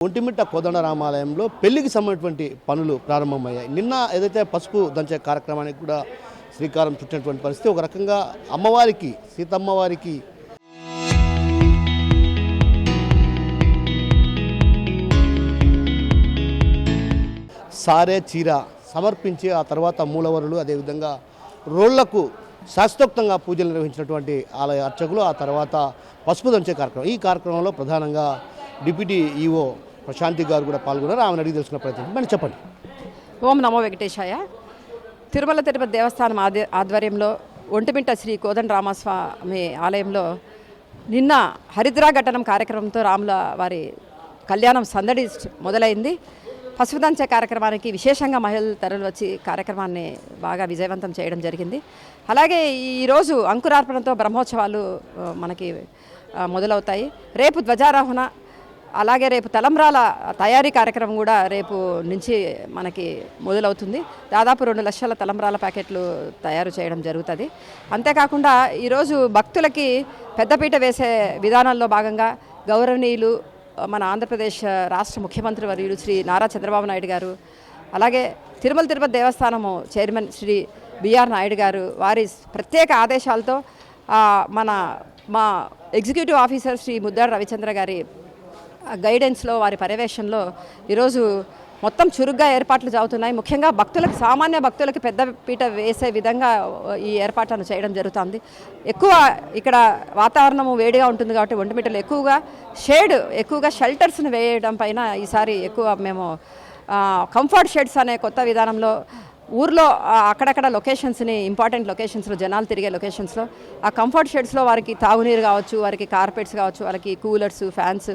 ఒంటిమిట్ట కోదండరామాలయంలో పెళ్లికి సంబంధించినటువంటి పనులు ప్రారంభమయ్యాయి. నిన్న ఏదైతే పసుపు దంచే కార్యక్రమానికి కూడా శ్రీకారం చుట్టినటువంటి పరిస్థితి. ఒక రకంగా అమ్మవారికి, సీతమ్మవారికి సారే చీర సమర్పించి ఆ తర్వాత మూలవరులు, అదేవిధంగా రోళ్లకు శాస్త్రోక్తంగా పూజలు నిర్వహించినటువంటి ఆలయ అర్చకులు ఆ తర్వాత పసుపు దంచే కార్యక్రమం. ఈ కార్యక్రమంలో ప్రధానంగా డిప్యూటీ ఈఓ ప్రశాంతి గారు కూడా పాల్గొన్నారు. ఆమెను అడిగి తెలుసుకున్న ప్రయత్నం మనం చెప్పండి. ఓం నమో వెంకటేశాయ. తిరుమల తిరుపతి దేవస్థానం ఆధ్వర్యంలో ఒంటిమిట్ట శ్రీ కోదండరామస్వామి ఆలయంలో నిన్న హరిద్రా ఘట్టనం కార్యక్రమంతో రాముల వారి కళ్యాణం సందడి మొదలైంది. పసుపు దంచే కార్యక్రమానికి విశేషంగా మహిళలు తరలి వచ్చి కార్యక్రమాన్ని బాగా విజయవంతం చేయడం జరిగింది. అలాగే ఈరోజు అంకురార్పణతో బ్రహ్మోత్సవాలు మనకి మొదలవుతాయి. రేపు ధ్వజారోహణ, అలాగే రేపు తలంబ్రాల తయారీ కార్యక్రమం కూడా రేపు నుంచి మనకి మొదలవుతుంది. దాదాపు 2 లక్షల తలంబ్రాల ప్యాకెట్లు తయారు చేయడం జరుగుతుంది. అంతేకాకుండా ఈరోజు భక్తులకి పెద్దపీట వేసే విధానంలో భాగంగా గౌరవనీయులు మన ఆంధ్రప్రదేశ్ రాష్ట్ర ముఖ్యమంత్రి వర్యులు శ్రీ నారా చంద్రబాబు నాయుడు గారు, అలాగే తిరుమల తిరుపతి దేవస్థానము చైర్మన్ శ్రీ బిఆర్ నాయుడు గారు వారి ప్రత్యేక ఆదేశాలతో మా ఎగ్జిక్యూటివ్ ఆఫీసర్ శ్రీ ముద్దాడ రవిచంద్ర గారి గైడెన్స్లో, వారి పర్యవేక్షణలో ఈరోజు మొత్తం చురుగ్గా ఏర్పాట్లు జరుగుతున్నాయి. ముఖ్యంగా భక్తులకు, సామాన్య భక్తులకు పెద్ద పీట వేసే విధంగా ఈ ఏర్పాట్లను చేయడం జరుగుతుంది. ఎక్కువ ఇక్కడ వాతావరణము వేడిగా ఉంటుంది కాబట్టి ఒంటిమిట్టలో ఎక్కువగా షెల్టర్స్ని వేయడం పైన ఈసారి ఎక్కువ మేము కంఫర్ట్ షెడ్స్ అనే కొత్త విధానంలో ఊర్లో అక్కడక్కడ లొకేషన్స్ని, ఇంపార్టెంట్ లొకేషన్స్లో, జనాలు తిరిగే లొకేషన్స్లో ఆ కంఫర్ట్ షెడ్స్లో వారికి తాగునీరు కావచ్చు, వారికి కార్పెట్స్ కావచ్చు, వాళ్ళకి కూలర్స్, ఫ్యాన్స్,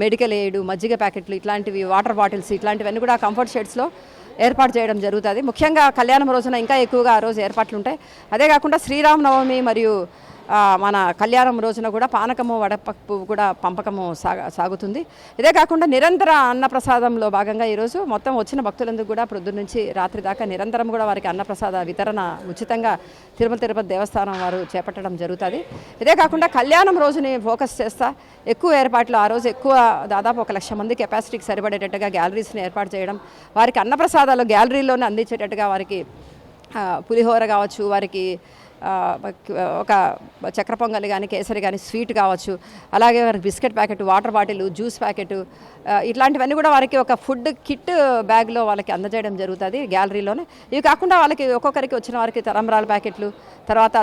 మెడికల్ ఎయిడ్, మజ్జిగ ప్యాకెట్లు ఇట్లాంటివి, వాటర్ బాటిల్స్ ఇట్లాంటివన్నీ కూడా కంఫర్ట్ షెడ్స్లో ఏర్పాటు చేయడం జరుగుతుంది. ముఖ్యంగా కళ్యాణం రోజున ఇంకా ఎక్కువగా ఆ రోజు ఏర్పాట్లు ఉంటాయి. అదే కాకుండా శ్రీరామనవమి మరియు మన కళ్యాణం రోజున కూడా పానకము, వడపప్పు కూడా పంపకము సాగుతుంది. ఇదే కాకుండా నిరంతర అన్నప్రసాదంలో భాగంగా ఈరోజు మొత్తం వచ్చిన భక్తులందుకు కూడా ప్రొద్దున నుంచి రాత్రి దాకా నిరంతరం కూడా వారికి అన్నప్రసాద వితరణ ఉచితంగా తిరుమల తిరుపతి దేవస్థానం వారు చేపట్టడం జరుగుతుంది. ఇదే కాకుండా కళ్యాణం రోజుని ఫోకస్ చేస్తా ఎక్కువ ఏర్పాట్లు, ఆ రోజు ఎక్కువ దాదాపు 1 లక్ష మంది కెపాసిటీకి సరిపడేటట్టుగా గ్యాలరీస్ని ఏర్పాటు చేయడం, వారికి అన్నప్రసాదాలు గ్యాలరీలోనే అందించేటట్టుగా వారికి పులిహోర కావచ్చు, వారికి ఒక చక్కెర పొంగలి కానీ, కేసరి కానీ, స్వీట్ కావచ్చు, అలాగే వారికి biscuit packet, water bottle, juice packet ఇట్లాంటివన్నీ కూడా వారికి ఒక ఫుడ్ కిట్ బ్యాగ్లో వాళ్ళకి అందజేయడం జరుగుతుంది గ్యాలరీలోనే. ఇవి కాకుండా వాళ్ళకి ఒక్కొక్కరికి వచ్చిన వారికి తలంబ్రాల ప్యాకెట్లు, తర్వాత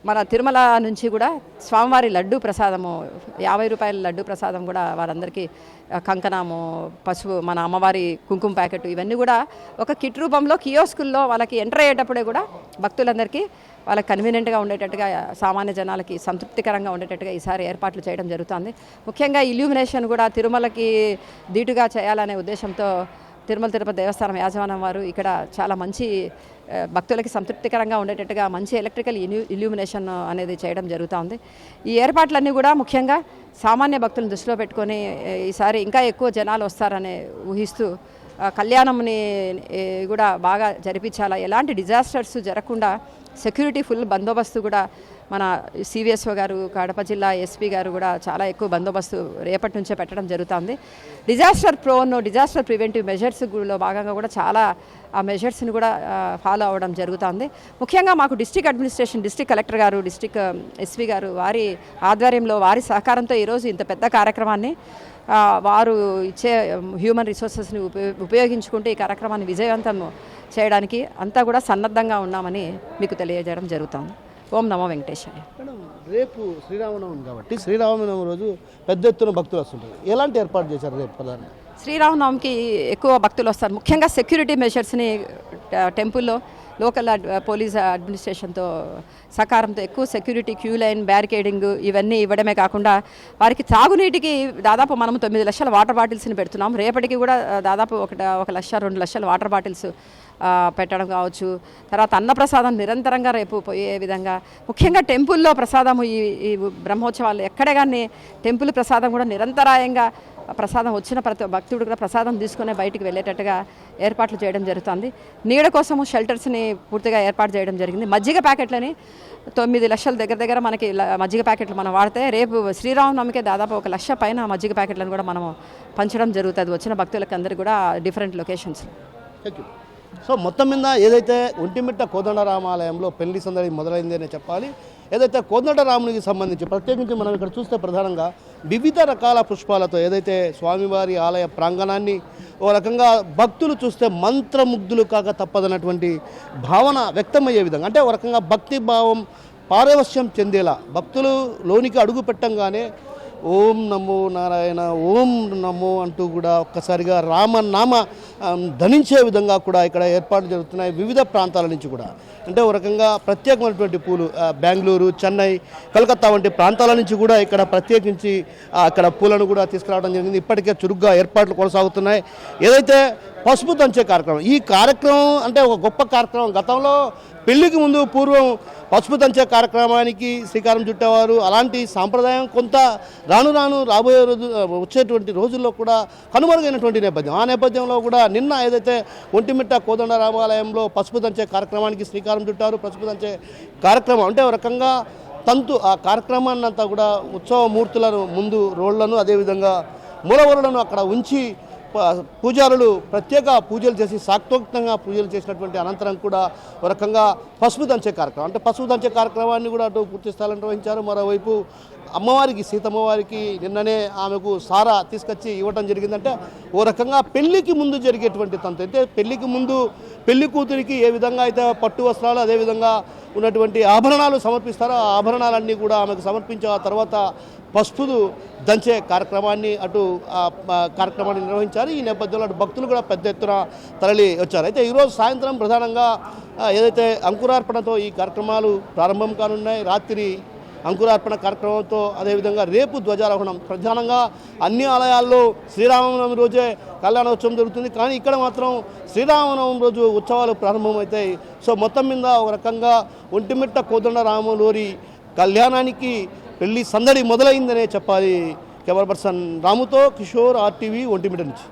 మన తిరుమల నుంచి కూడా స్వామివారి లడ్డూ ప్రసాదము, 50 రూపాయల లడ్డూ ప్రసాదం కూడా వారందరికీ, కంకణము, పసుపు, మన అమ్మవారి కుంకుమ ప్యాకెట్ ఇవన్నీ కూడా ఒక కిట్ రూపంలో కియోస్కుల్లో వాళ్ళకి ఎంటర్ అయ్యేటప్పుడే కూడా భక్తులందరికీ వాళ్ళకి కన్వీనియంట్గా ఉండేటట్టుగా, సామాన్య జనాలకి సంతృప్తికరంగా ఉండేటట్టుగా ఈసారి ఏర్పాట్లు చేయడం జరుగుతుంది. ముఖ్యంగా ఇల్యూమినేషన్ కూడా తిరుమలకి ధీటుగా చేయాలనే ఉద్దేశంతో తిరుమల తిరుపతి దేవస్థానం యాజమాన్యం వారు ఇక్కడ చాలా మంచి భక్తులకి సంతృప్తికరంగా ఉండేటట్టుగా మంచి ఎలక్ట్రికల్ ఇల్యూమినేషన్ అనేది చేయడం జరుగుతుంది. ఈ ఏర్పాట్లన్నీ కూడా ముఖ్యంగా సామాన్య భక్తులను దృష్టిలో పెట్టుకొని ఈసారి ఇంకా ఎక్కువ జనాలు వస్తారని ఊహిస్తూ కళ్యాణంని కూడా బాగా జరిపించాలా, ఎలాంటి డిజాస్టర్స్ జరగకుండా సెక్యూరిటీ ఫుల్ బందోబస్తు కూడా మన సివిఎస్ఓ గారు, కడప జిల్లా ఎస్పీ గారు కూడా చాలా ఎక్కువ బందోబస్తు రేపటి నుంచే పెట్టడం జరుగుతుంది. డిజాస్టర్ ప్రివెంటివ్ మెజర్స్లో భాగంగా కూడా చాలా ఆ మెజర్స్ని కూడా ఫాలో అవ్వడం జరుగుతుంది. ముఖ్యంగా మాకు డిస్ట్రిక్ట్ అడ్మినిస్ట్రేషన్, డిస్ట్రిక్ట్ కలెక్టర్ గారు, డిస్ట్రిక్ట్ ఎస్పీ గారు వారి ఆధ్వర్యంలో, వారి సహకారంతో ఈరోజు ఇంత పెద్ద కార్యక్రమాన్ని వారు ఇచ్చే హ్యూమన్ రిసోర్సెస్ని ఉపయోగించుకుంటూ ఈ కార్యక్రమాన్ని విజయవంతం చేయడానికి అంతా కూడా సన్నద్ధంగా ఉన్నామని మీకు తెలియజేయడం జరుగుతుంది. ఓం నమో వెంకటేశాయ. రేపు శ్రీరామనవమి కాబట్టి శ్రీరామనవమి రోజు పెద్ద ఎత్తున భక్తులు వస్తుంటారు. ఎలాంటి ఏర్పాటు చేశారు రేపు ప్రధానంగా? శ్రీరామనవమికి ఎక్కువ భక్తులు వస్తారు. ముఖ్యంగా సెక్యూరిటీ మెషర్స్ని టెంపుల్లో లోకల్ పోలీస్ అడ్మినిస్ట్రేషన్తో సహకారంతో ఎక్కువ సెక్యూరిటీ, క్యూ లైన్, బ్యారికేడింగ్ ఇవన్నీ ఇవ్వడమే కాకుండా వారికి తాగునీటికి దాదాపు మనము 9 లక్షల వాటర్ బాటిల్స్ని పెడుతున్నాం. రేపటికి కూడా దాదాపు 1 లక్ష 2 లక్షల వాటర్ బాటిల్స్ పెట్టడం కావచ్చు. తర్వాత అన్నప్రసాదం నిరంతరంగా రేపు పోయే విధంగా, ముఖ్యంగా టెంపుల్లో ప్రసాదము ఈ బ్రహ్మోత్సవాలు ఎక్కడ కానీ టెంపుల్ ప్రసాదం కూడా నిరంతరాయంగా ప్రసాదం వచ్చిన ప్రతి భక్తుడు కూడా ప్రసాదం తీసుకునే బయటికి వెళ్ళేటట్టుగా ఏర్పాట్లు చేయడం జరుగుతుంది. నీడ కోసము షెల్టర్స్ని పూర్తిగా ఏర్పాటు చేయడం జరిగింది. మజ్జిగ ప్యాకెట్లని 9 లక్షల దగ్గర మనకి మజ్జిగ ప్యాకెట్లు మనం వాడితే రేపు శ్రీరామనవమికి దాదాపు 1 లక్ష పైన మజ్జిగ ప్యాకెట్లను కూడా మనం పంచడం జరుగుతుంది వచ్చిన భక్తులకు అందరికీ కూడా different locations. Thank you. So మొత్తం మీద ఏదైతే ఒంటిమిట్ట కోదండరామాలయంలో పెళ్లి సందడి మొదలైంది అనే చెప్పాలి. ఏదైతే కోదండరామునికి సంబంధించి ప్రత్యేకించి మనం ఇక్కడ చూస్తే ప్రధానంగా వివిధ రకాల పుష్పాలతో ఏదైతే స్వామివారి ఆలయ ప్రాంగణాన్ని ఓ రకంగా భక్తులు చూస్తే మంత్రముగ్ధులు కాక తప్పదన్నటువంటి భావన వ్యక్తమయ్యే విధంగా, అంటే ఓ రకంగా భక్తి భావం పారవశ్యం చెందేలా భక్తులు లోనికి అడుగు పెట్టంగానే ఓం నమో నారాయణ, ఓం నమో అంటూ కూడా ఒక్కసారిగా రామనామ ధనించే విధంగా కూడా ఇక్కడ ఏర్పాట్లు జరుగుతున్నాయి వివిధ ప్రాంతాల నుంచి కూడా. అంటే ఒక రకంగా ప్రత్యేకమైనటువంటి పూలు బెంగళూరు, చెన్నై, కలకత్తా వంటి ప్రాంతాల నుంచి కూడా ఇక్కడ ప్రత్యేకించి అక్కడ పూలను కూడా తీసుకురావడం జరిగింది. ఇప్పటికే చురుగ్గా ఏర్పాట్లు కొనసాగుతున్నాయి. ఏదైతే పసుపు దంచే కార్యక్రమం, ఈ కార్యక్రమం అంటే ఒక గొప్ప కార్యక్రమం. గతంలో పెళ్లికి ముందు పూర్వం పసుపు దంచే కార్యక్రమానికి శ్రీకారం చుట్టేవారు. అలాంటి సాంప్రదాయం కొంత రాబోయే వచ్చేటువంటి రోజుల్లో కూడా కనుమరుగైనటువంటి నేపథ్యం. ఆ నేపథ్యంలో కూడా నిన్న ఏదైతే ఒంటిమిట్ట కోదండరామాలయంలో పసుపు దంచే కార్యక్రమానికి శ్రీకారం చుట్టారు. పసుపు దంచే కార్యక్రమం అంటే ఒక రకంగా ఆ కార్యక్రమాన్ని అంతా కూడా ఉత్సవమూర్తులను ముందు రోళ్లను అదేవిధంగా మూలవరులను అక్కడ ఉంచి పూజారులు ప్రత్యేక పూజలు చేసి శాక్తోక్తంగా పూజలు చేసినటువంటి అనంతరం కూడా ఒక రకంగా పసుపు దంచే కార్యక్రమం, అంటే పసుపు దంచే కార్యక్రమాన్ని కూడా అటు పూర్తి స్థాయిలో నిర్వహించారు. మరోవైపు అమ్మవారికి, సీతమ్మవారికి నిన్ననే ఆమెకు సారా తీసుకొచ్చి ఇవ్వడం జరిగిందంటే ఓ రకంగా పెళ్లికి ముందు జరిగేటువంటి తంతు. అయితే పెళ్లికి ముందు పెళ్లి కూతురికి ఏ విధంగా అయితే పట్టు వస్త్రాలు అదేవిధంగా ఉన్నటువంటి ఆభరణాలు సమర్పిస్తారో ఆ ఆభరణాలన్నీ కూడా ఆమెకు సమర్పించి ఆ తర్వాత పసుపు దంచే కార్యక్రమాన్ని కార్యక్రమాన్ని నిర్వహించారు. ఈ నేపథ్యంలో అటు భక్తులు కూడా పెద్ద ఎత్తున తరలి వచ్చారు. అయితే ఈరోజు సాయంత్రం ప్రధానంగా ఏదైతే అంకురార్పణతో ఈ కార్యక్రమాలు ప్రారంభం కానున్నాయి. రాత్రి అంకురార్పణ కార్యక్రమంతో అదేవిధంగా రేపు ధ్వజారోహణం. ప్రధానంగా అన్ని ఆలయాల్లో శ్రీరామనవమి రోజే కళ్యాణోత్సవం జరుగుతుంది, కానీ ఇక్కడ మాత్రం శ్రీరామనవమి రోజు ఉత్సవాలు ప్రారంభమవుతాయి. సో మొత్తం మీద ఒక రకంగా ఒంటిమిట్ట కోదండరాములోరి కళ్యాణానికి పెళ్లి సందడి మొదలైందనే చెప్పాలి. కెమెరా పర్సన్ రాముతో కిషోర్, RTV, ఒంటిమిట్ట నుంచి.